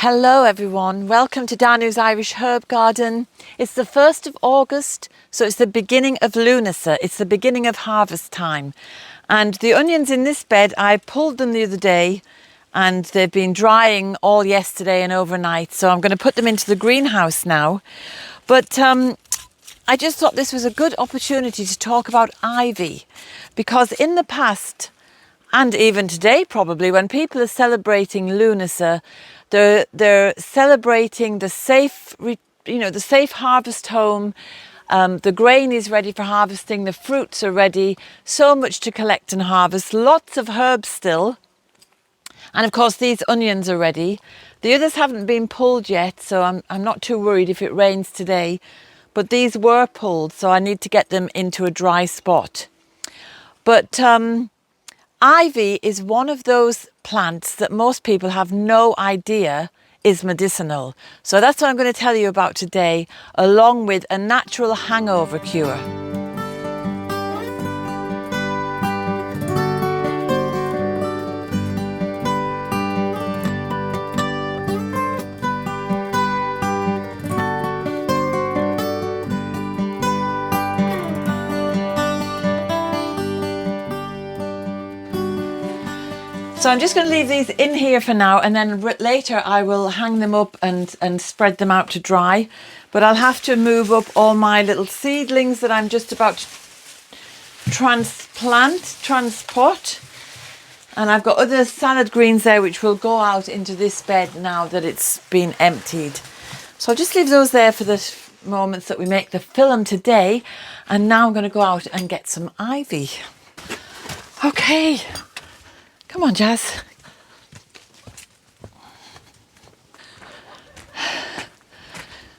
Hello everyone, welcome to Danu's Irish Herb Garden. It's the 1st of August, so it's the beginning of Lunasa, it's the beginning of harvest time. And the onions in this bed, I pulled them the other day and they've been drying all yesterday and overnight, so I'm going to put them into the greenhouse now. But I just thought this was a good opportunity to talk about ivy, because in the past, and even today probably, when people are celebrating Lunasa, they're celebrating the safe, the safe harvest home. The grain is ready for harvesting, the fruits are ready, so much to collect and harvest, lots of herbs still. And of course these onions are ready. The others haven't been pulled yet, so I'm not too worried if it rains today. But these were pulled, so I need to get them into a dry spot. But ivy is one of those plants that most people have no idea is medicinal. So that's what I'm going to tell you about today, along with a natural hangover cure. So I'm just going to leave these in here for now, and then later I will hang them up and spread them out to dry. But I'll have to move up all my little seedlings that I'm just about to transport. And I've got other salad greens there which will go out into this bed now that it's been emptied. So I'll just leave those there for the moments that we make the film today. And now I'm going to go out and get some ivy. Okay. Come on, Jazz.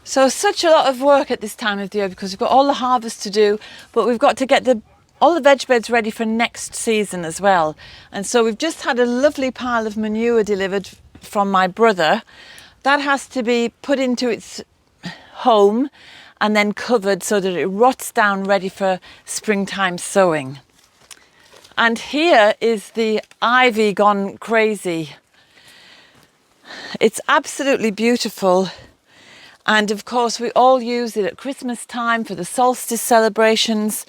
So such a lot of work at this time of the year because we've got all the harvest to do, but we've got to get all the veg beds ready for next season as well. And so we've just had a lovely pile of manure delivered from my brother. That has to be put into its home and then covered so that it rots down ready for springtime sowing. And here is the ivy gone crazy. It's absolutely beautiful. And of course, we all use it at Christmas time for the solstice celebrations.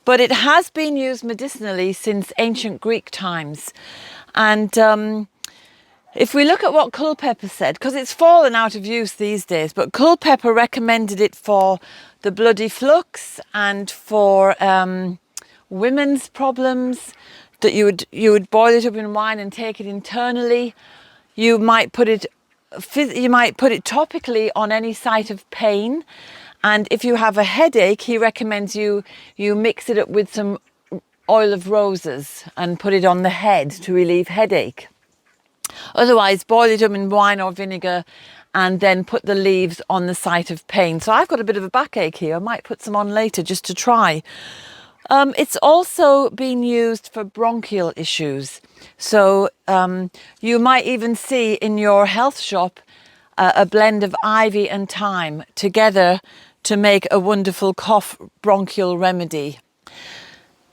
But it has been used medicinally since ancient Greek times. And if we look at what Culpeper said, because it's fallen out of use these days, but Culpeper recommended it for the bloody flux and for women's problems, that you would boil it up in wine and take it internally. You might put it topically on any site of pain, and if you have a headache, he recommends you mix it up with some oil of roses and put it on the head to relieve headache. Otherwise, boil it up in wine or vinegar and then put the leaves on the site of pain. So I've got a bit of a backache here. I might put some on later just to try. It's also been used for bronchial issues. So you might even see in your health shop a blend of ivy and thyme together to make a wonderful cough bronchial remedy.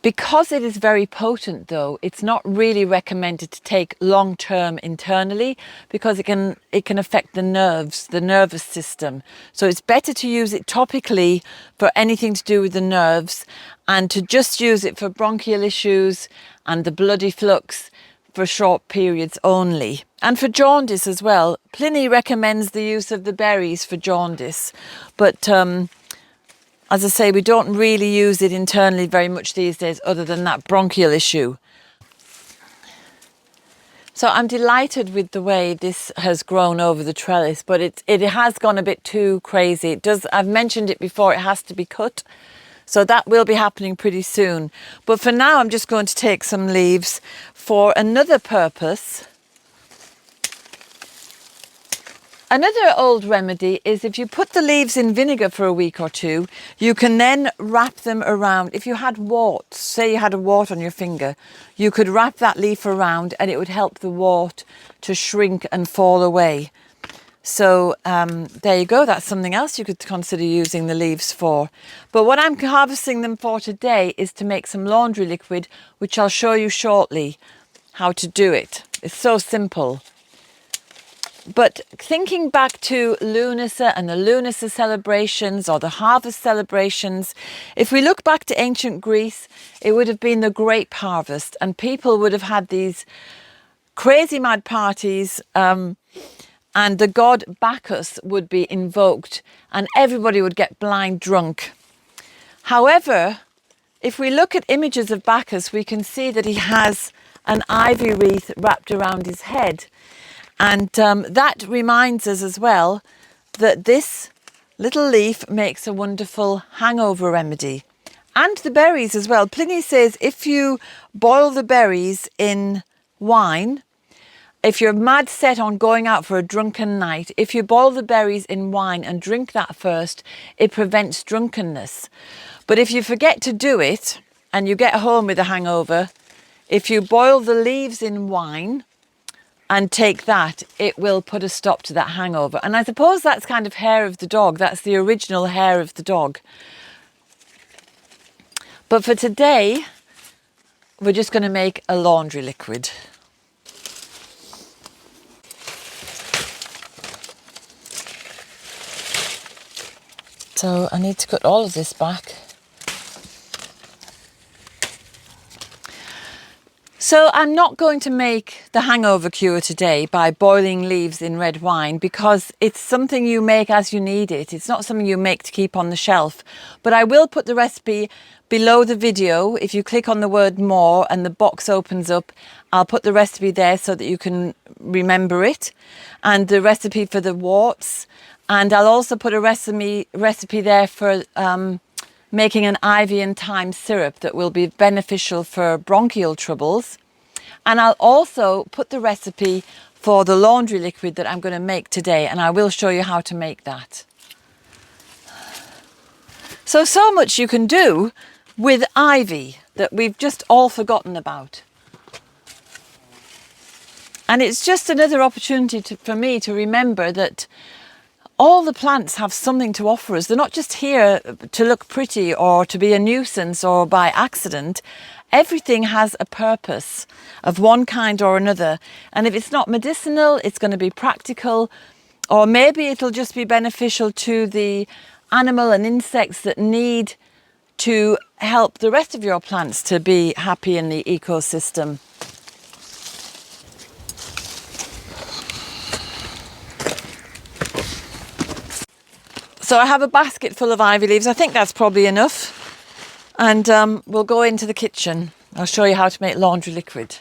Because it is very potent though, it's not really recommended to take long term internally because it can affect the nerves, the nervous system. So it's better to use it topically for anything to do with the nerves, and to just use it for bronchial issues and the bloody flux for short periods only. And for jaundice as well. Pliny recommends the use of the berries for jaundice, but as I say, we don't really use it internally very much these days other than that bronchial issue. So I'm delighted with the way this has grown over the trellis, but it has gone a bit too crazy. I've mentioned it before, it has to be cut. So that will be happening pretty soon. But for now, I'm just going to take some leaves for another purpose. Another old remedy is if you put the leaves in vinegar for a week or two, you can then wrap them around. If you had warts, say you had a wart on your finger, you could wrap that leaf around and it would help the wart to shrink and fall away. So there you go, that's something else you could consider using the leaves for. But what I'm harvesting them for today is to make some laundry liquid, which I'll show you shortly how to do it. It's so simple. But thinking back to Lunasa and the Lunasa celebrations or the harvest celebrations, if we look back to ancient Greece, it would have been the grape harvest, and people would have had these crazy mad parties, and the god Bacchus would be invoked and everybody would get blind drunk. However, if we look at images of Bacchus, we can see that he has an ivy wreath wrapped around his head. And that reminds us as well that this little leaf makes a wonderful hangover remedy. And the berries as well. Pliny says if you boil the berries in wine, if you're mad set on going out for a drunken night, if you boil the berries in wine and drink that first, it prevents drunkenness. But if you forget to do it and you get home with a hangover, if you boil the leaves in wine and take that, it will put a stop to that hangover. And I suppose that's kind of hair of the dog. That's the original hair of the dog. But for today, we're just going to make a laundry liquid. So I need to cut all of this back. So I'm not going to make the hangover cure today by boiling leaves in red wine, because it's something you make as you need it. It's not something you make to keep on the shelf. But I will put the recipe below the video. If you click on the word more and the box opens up, I'll put the recipe there so that you can remember it, and the recipe for the warts. And I'll also put a recipe there for making an ivy and thyme syrup that will be beneficial for bronchial troubles. And I'll also put the recipe for the laundry liquid that I'm going to make today, and I will show you how to make that. So much you can do with ivy that we've just all forgotten about. And it's just another opportunity for me to remember that all the plants have something to offer us. They're not just here to look pretty or to be a nuisance or by accident. Everything has a purpose of one kind or another. And if it's not medicinal, it's going to be practical, or maybe it'll just be beneficial to the animal and insects that need to help the rest of your plants to be happy in the ecosystem. So I have a basket full of ivy leaves. I think that's probably enough. And we'll go into the kitchen. I'll show you how to make laundry liquid.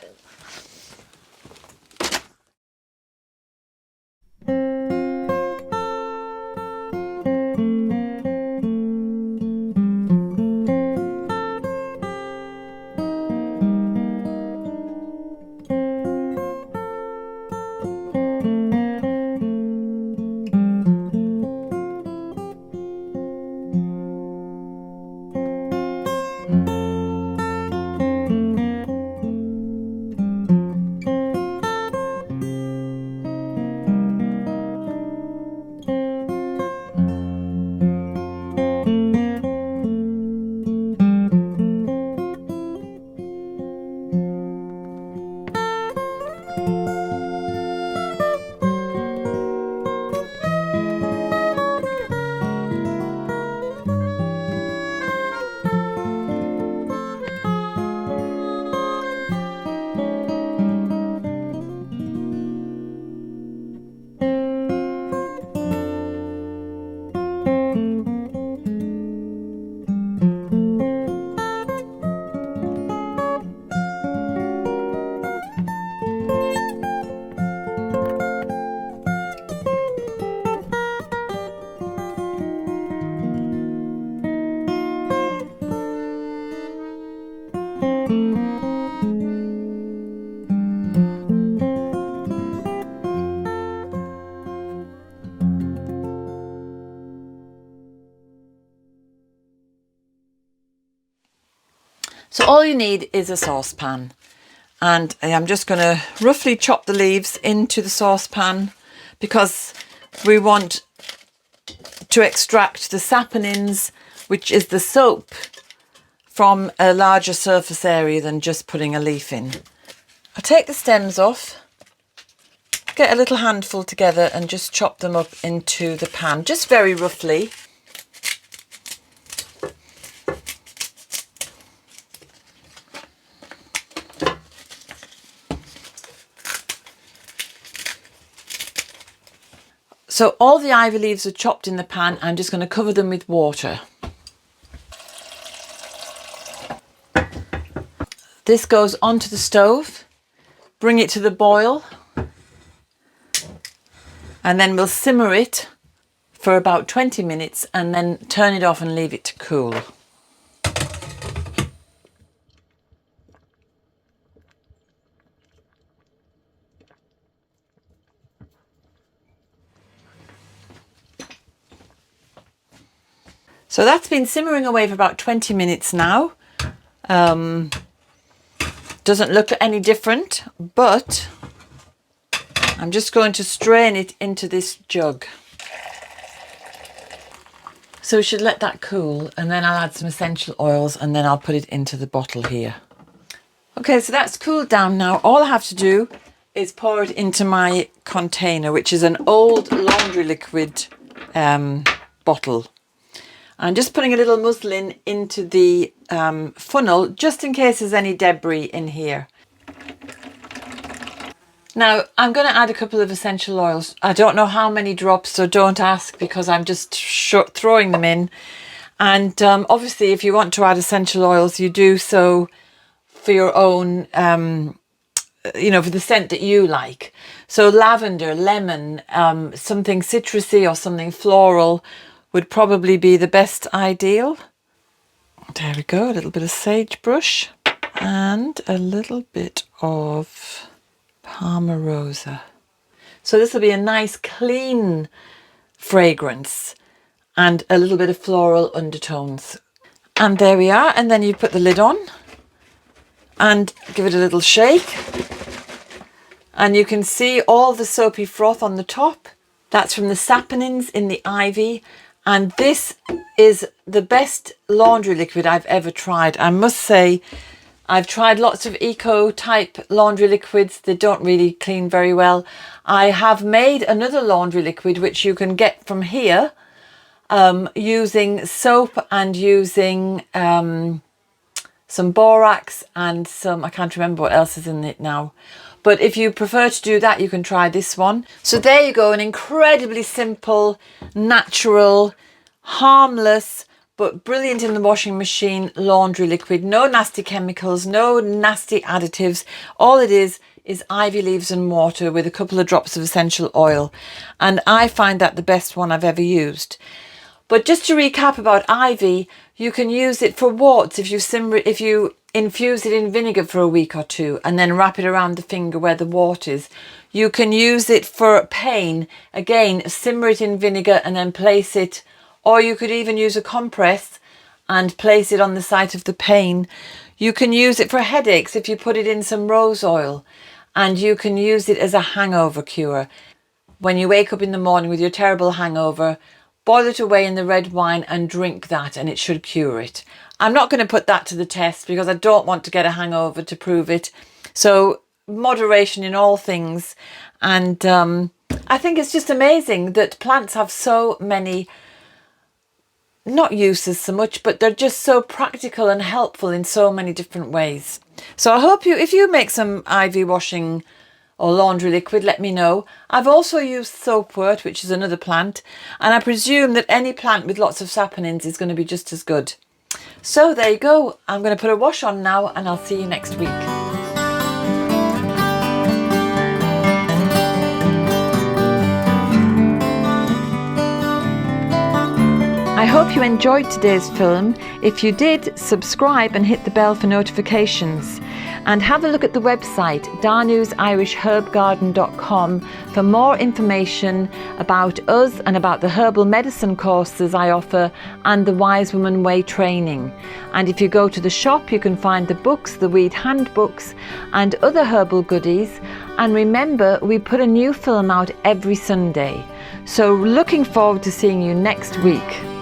So all you need is a saucepan, and I'm just going to roughly chop the leaves into the saucepan because we want to extract the saponins, which is the soap, from a larger surface area than just putting a leaf in. I'll take the stems off get a little handful together and just chop them up into the pan, just very roughly. So all the ivy leaves are chopped in the pan. I'm just going to cover them with water. This goes onto the stove, bring it to the boil, and then we'll simmer it for about 20 minutes and then turn it off and leave it to cool. So that's been simmering away for about 20 minutes now. Doesn't look any different, but I'm just going to strain it into this jug. So we should let that cool, and then I'll add some essential oils, and then I'll put it into the bottle here. Okay, so that's cooled down now. All I have to do is pour it into my container, which is an old laundry liquid bottle. I'm just putting a little muslin into the funnel, just in case there's any debris in here. Now, I'm going to add a couple of essential oils. I don't know how many drops, so don't ask, because I'm just throwing them in. And obviously, if you want to add essential oils, you do so for your own, for the scent that you like. So lavender, lemon, something citrusy or something floral would probably be the best ideal. There we go, a little bit of sagebrush and a little bit of Palmarosa. So this will be a nice clean fragrance and a little bit of floral undertones. And there we are, and then you put the lid on and give it a little shake. And you can see all the soapy froth on the top. That's from the saponins in the ivy. And this is the best laundry liquid I've ever tried. I must say, I've tried lots of eco-type laundry liquids. They don't really clean very well. I have made another laundry liquid, which you can get from here, using soap and using some borax and some, I can't remember what else is in it now. But if you prefer to do that, you can try this one. So there you go, an incredibly simple, natural, harmless, but brilliant in the washing machine laundry liquid. No nasty chemicals, no nasty additives. All it is ivy leaves and water with a couple of drops of essential oil. And I find that the best one I've ever used. But just to recap about ivy, you can use it for warts if you infuse it in vinegar for a week or two and then wrap it around the finger where the wart is. You can use it for pain. Again, simmer it in vinegar and then place it, or you could even use a compress and place it on the site of the pain. You can use it for headaches if you put it in some rose oil, and you can use it as a hangover cure. When you wake up in the morning with your terrible hangover, boil it away in the red wine and drink that, and it should cure it. I'm not going to put that to the test because I don't want to get a hangover to prove it. So moderation in all things. And I think it's just amazing that plants have so many, not uses so much, but they're just so practical and helpful in so many different ways. So I hope if you make some ivy washing or laundry liquid, let me know. I've also used soapwort, which is another plant, and I presume that any plant with lots of saponins is going to be just as good. So there you go. I'm going to put a wash on now, and I'll see you next week. I hope you enjoyed today's film. If you did, subscribe and hit the bell for notifications. And have a look at the website danusirishherbgarden.com for more information about us and about the herbal medicine courses I offer and the Wise Woman Way training. And if you go to the shop, you can find the books, the weed handbooks and other herbal goodies. And remember, we put a new film out every Sunday. So looking forward to seeing you next week.